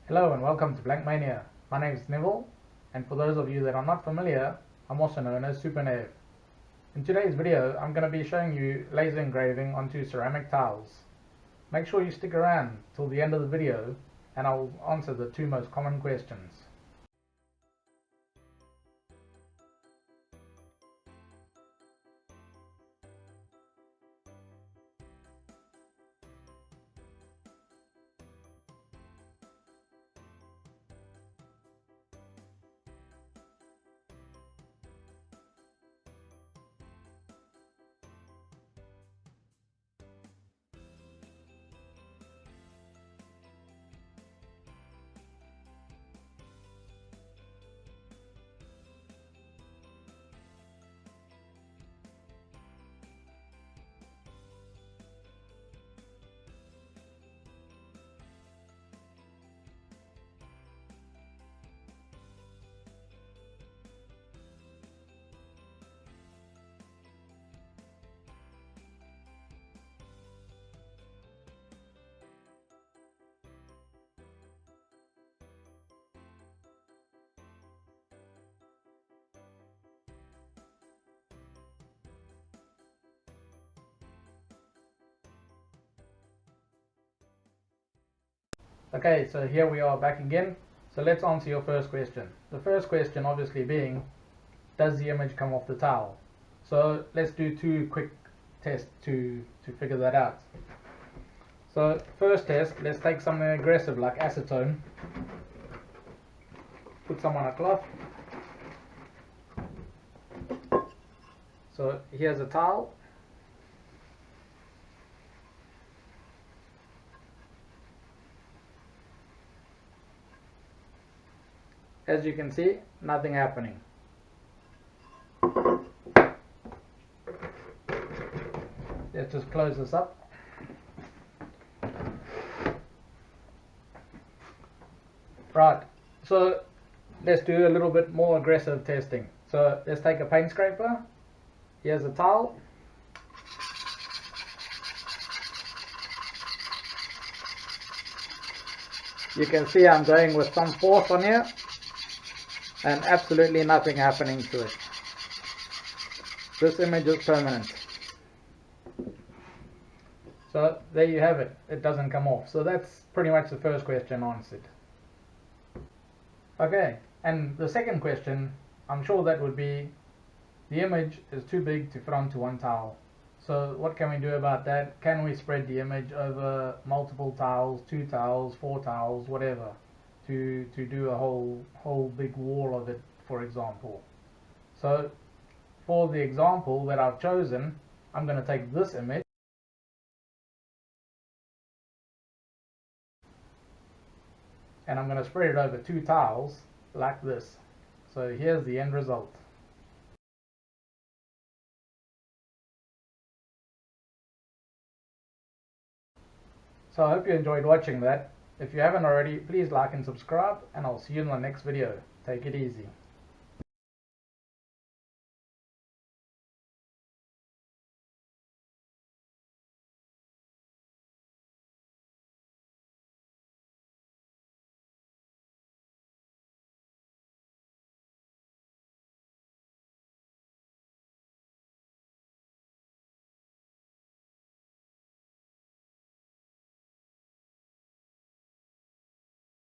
Hello and welcome to Blank Mania. My name is Neville, and for those of you that are not familiar, I'm also known as Super Nev. In today's video, I'm going to be showing you laser engraving onto ceramic tiles. Make sure you stick around till the end of the video and I'll answer the two most common questions. Okay, so here we are back again. So let's answer your first question. The first question obviously being, does the image come off the towel? So let's do two quick tests to figure that out. So first test, let's take something aggressive like acetone. Put some on a cloth. So here's a towel. As you can see, nothing happening. Let's just close this up. Right, so let's do a little bit more aggressive testing. So let's take a paint scraper. Here's a towel. You can see I'm going with some force on here and absolutely nothing happening to it. This image is permanent. So there you have it, it doesn't come off. So that's pretty much the first question answered. Okay, and the second question, I'm sure that would be, the image is too big to fit onto one towel. So what can we do about that? Can we spread the image over multiple towels, 2 towels, 4 towels, whatever, to do a whole big wall of it, for example? So for the example that I've chosen, I'm going to take this image and I'm going to spread it over 2 towels like this. So here's the end result. So I hope you enjoyed watching that. If you haven't already, please like and subscribe, and I'll see you in the next video. Take it easy.